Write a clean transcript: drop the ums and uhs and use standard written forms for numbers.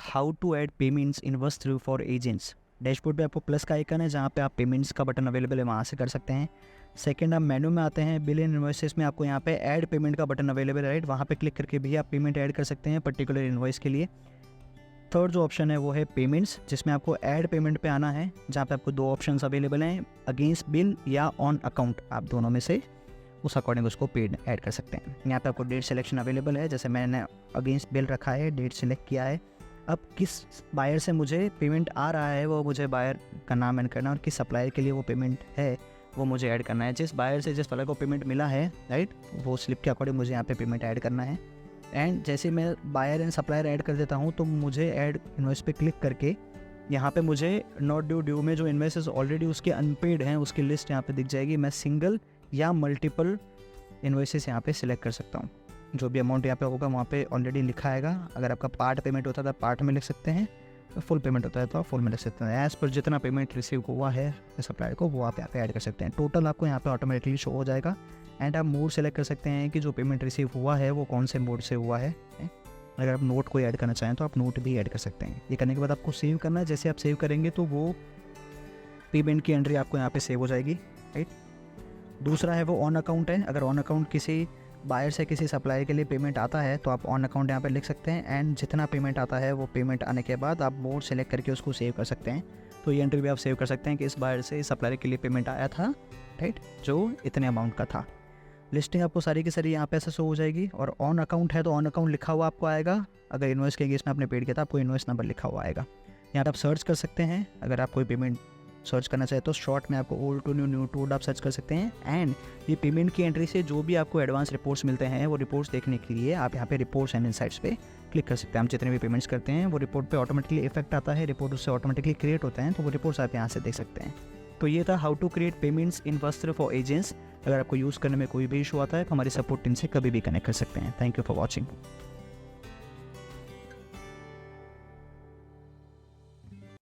How to add payments in Vastra for agents. Dashboard पे आपको plus का आइकन है जहाँ पे आप पेमेंट्स का बटन अवेलेबल है, वहाँ से कर सकते हैं। सेकंड, आप मेनू में आते हैं, बिल एंड इनवॉइसेस में आपको यहाँ पे ऐड पेमेंट का बटन अवेलेबल है, राइट, वहाँ पे क्लिक करके भी आप पेमेंट ऐड कर सकते हैं पर्टिकुलर इनवॉइस के लिए। थर्ड जो ऑप्शन है वो है पेमेंट्स, जिसमें आपको ऐड पेमेंट पे आना है, जहाँ पे आपको दो ऑप्शंस अवेलेबल हैं, अगेंस्ट बिल या ऑन अकाउंट। आप दोनों में से उस अकॉर्डिंग उसको पेड ऐड कर सकते हैं। यहाँ पे आपको डेट सिलेक्शन अवेलेबल है, जैसे मैंने अगेंस्ट बिल रखा है, डेट सिलेक्ट किया है। अब किस बायर से मुझे पेमेंट आ रहा है वो मुझे बायर का नाम ऐड करना है, और किस सप्लायर के लिए वो पेमेंट है वो मुझे ऐड करना है। जिस बायर से जिस सप्लायर को पेमेंट मिला है, राइट, वो स्लिप के अकॉर्डिंग मुझे यहाँ पे पेमेंट ऐड करना है। एंड जैसे मैं बायर एंड सप्लायर ऐड कर देता हूँ तो मुझे ऐड इनवॉइस पे क्लिक करके यहाँ पे मुझे नॉट ड्यू में जो इन्वेस्टर्स ऑलरेडी उसके अनपेड हैं उसकी लिस्ट यहाँ पे दिख जाएगी। मैं सिंगल या मल्टीपल इन्वॉइसेस यहाँ पे सिलेक्ट कर सकता हूँ। जो भी अमाउंट यहाँ पे होगा वहाँ पे ऑलरेडी लिखा आएगा। अगर आपका पार्ट पेमेंट होता है तो पार्ट में लिख सकते हैं, फुल पेमेंट होता है तो आप फुल में लिख सकते हैं। एज़ पर जितना पेमेंट रिसीव हुआ है सप्लायर को वो आप यहाँ पे ऐड कर सकते हैं। टोटल आपको यहाँ पे ऑटोमेटिकली शो हो जाएगा। एंड आप मोड सेलेक्ट कर सकते हैं कि जो पेमेंट रिसीव हुआ है वो कौन से मोड से हुआ है। अगर आप नोट को ऐड करना चाहें तो आप नोट भी ऐड कर सकते हैं। ये करने के बाद आपको सेव करना है। जैसे आप सेव करेंगे तो वो पेमेंट की एंट्री आपको यहाँ पे सेव हो जाएगी, राइट। दूसरा है वो ऑन अकाउंट है। अगर ऑन अकाउंट किसी बायर से किसी सप्लायर के लिए पेमेंट आता है तो आप ऑन अकाउंट यहाँ पे लिख सकते हैं। एंड जितना पेमेंट आता है वो पेमेंट आने के बाद आप मोड सेलेक्ट करके उसको सेव कर सकते हैं। तो ये एंट्री भी आप सेव कर सकते हैं कि इस बायर से इस सप्लायर के लिए पेमेंट आया था, राइट, जो इतने अमाउंट का था। लिस्टिंग आपको सारी की सारी यहाँ पे ऐसे शो हो जाएगी। और ऑन अकाउंट है तो ऑन अकाउंट लिखा हुआ आपको आएगा। अगर इन्वॉइस के केस में आपने पेड किया था आपको इन्वॉइस नंबर लिखा हुआ आएगा। यहाँ पे आप सर्च कर सकते हैं। अगर आप कोई पेमेंट सर्च करना चाहे तो शॉर्ट में आपको old to new, new to old आप सर्च कर सकते हैं। एंड ये पेमेंट की एंट्री से जो भी आपको एडवांस रिपोर्ट्स मिलते हैं वो रिपोर्ट्स देखने के लिए आप यहाँ पे रिपोर्ट्स एंड इनसाइट्स पे क्लिक कर सकते हैं। हम जितने भी पेमेंट्स करते हैं वो रिपोर्ट पे ऑटोमेटिकली इफेक्ट आता है, रिपोर्ट उससे ऑटोमेटिकली क्रिएट होता है, तो वो रिपोर्ट्स आप यहाँ से देख सकते हैं। तो ये था how to create payments in Vastra for agents. अगर आपको यूज़ करने में कोई भी इशू आता है तो हमारी सपोर्ट टीम से कभी भी कनेक्ट कर सकते हैं। Thank you for watching.